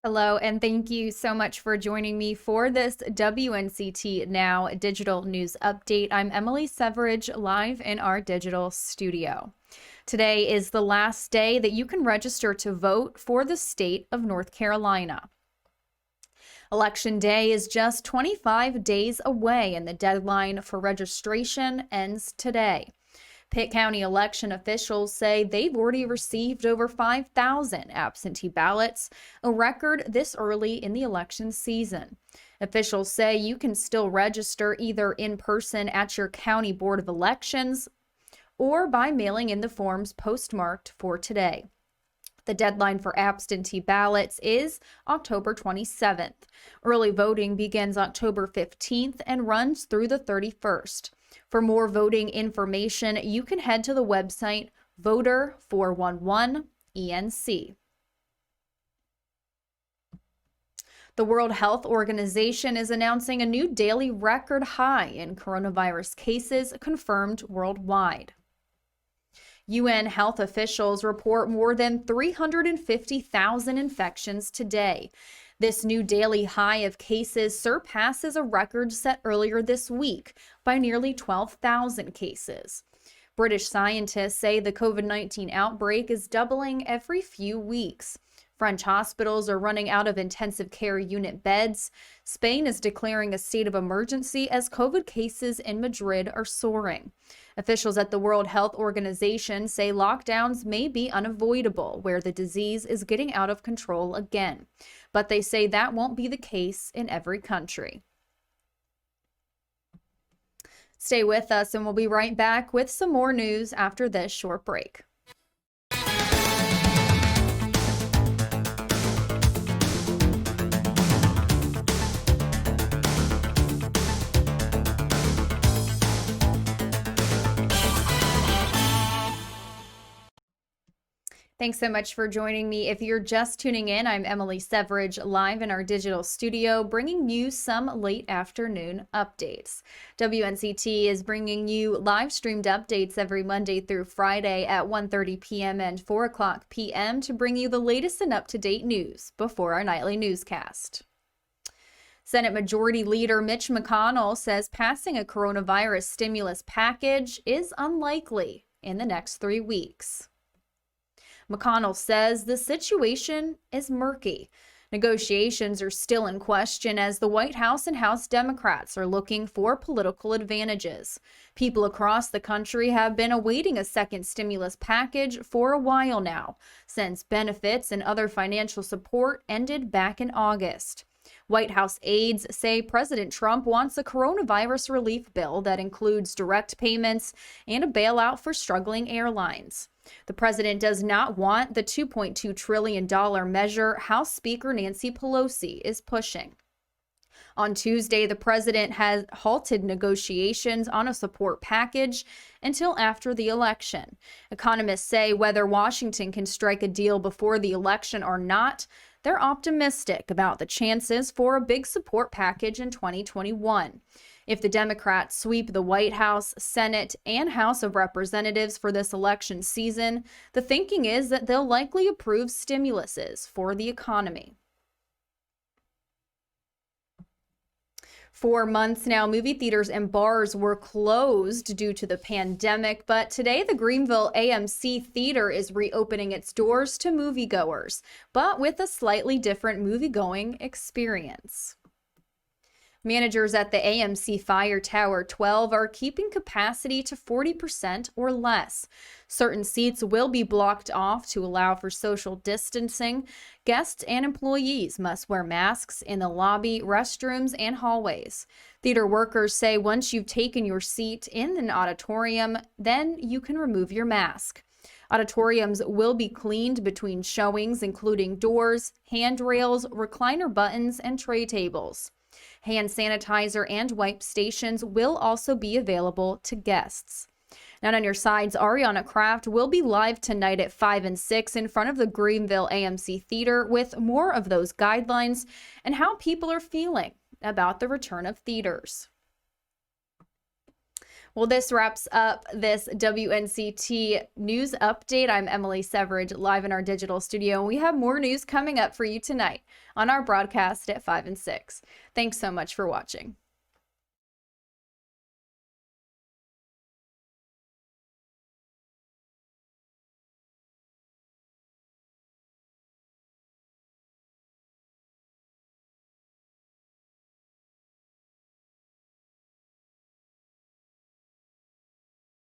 Hello, and thank you so much for joining me for this WNCT Now digital news update. I'm Emily Cervarich, live in our digital studio. Today is the last day that you can register to vote for the state of North Carolina. Election Day is just 25 days away, and the deadline for registration ends today. Pitt County election officials say they've already received over 5,000 absentee ballots, a record this early in the election season. Officials say you can still register either in person at your county board of elections or by mailing in the forms postmarked for today. The deadline for absentee ballots is October 27th. Early voting begins October 15th and runs through the 31st. For more voting information, you can head to the website Voter 411 ENC. The World Health Organization is announcing a new daily record high in coronavirus cases confirmed worldwide. UN health officials report more than 350,000 infections today. This new daily high of cases surpasses a record set earlier this week by nearly 12,000 cases. British scientists say the COVID-19 outbreak is doubling every few weeks. French hospitals are running out of intensive care unit beds. Spain is declaring a state of emergency as COVID cases in Madrid are soaring. Officials at the World Health Organization say lockdowns may be unavoidable where the disease is getting out of control again. But they say that won't be the case in every country. Stay with us and we'll be right back with some more news after this short break. Thanks so much for joining me. If you're just tuning in, I'm Emily Cervarich, live in our digital studio, bringing you some late afternoon updates. WNCT is bringing you live streamed updates every Monday through Friday at 1:30 p.m. and 4 o'clock p.m. to bring you the latest and up-to-date news before our nightly newscast. Senate Majority Leader Mitch McConnell says passing a coronavirus stimulus package is unlikely in the next 3 weeks. McConnell says the situation is murky. Negotiations are still in question as the White House and House Democrats are looking for political advantages. People across the country have been awaiting a second stimulus package for a while now, since benefits and other financial support ended back in August. White House aides say President Trump wants a coronavirus relief bill that includes direct payments and a bailout for struggling airlines. The president does not want the $2.2 trillion measure House Speaker Nancy Pelosi is pushing. On Tuesday, the president has halted negotiations on a support package until after the election. Economists say whether Washington can strike a deal before the election or not, they're optimistic about the chances for a big support package in 2021. If the Democrats sweep the White House, Senate, and House of Representatives for this election season, the thinking is that they'll likely approve stimuluses for the economy. For months now, movie theaters and bars were closed due to the pandemic, but today the Greenville AMC Theater is reopening its doors to moviegoers, but with a slightly different moviegoing experience. Managers at the AMC Fire Tower 12 are keeping capacity to 40% or less. Certain seats will be blocked off to allow for social distancing. Guests and employees must wear masks in the lobby, restrooms, and hallways. Theater workers say once you've taken your seat in an auditorium, then you can remove your mask. Auditoriums will be cleaned between showings, including doors, handrails, recliner buttons, and tray tables. Hand sanitizer and wipe stations will also be available to guests. Now on your sides, Ariana Kraft will be live tonight at 5 and 6 in front of the Greenville AMC Theater with more of those guidelines and how people are feeling about the return of theaters. Well, this wraps up this WNCT news update. I'm Emily Cervarich, live in our digital studio, and we have more news coming up for you tonight on our broadcast at 5 and 6. Thanks so much for watching.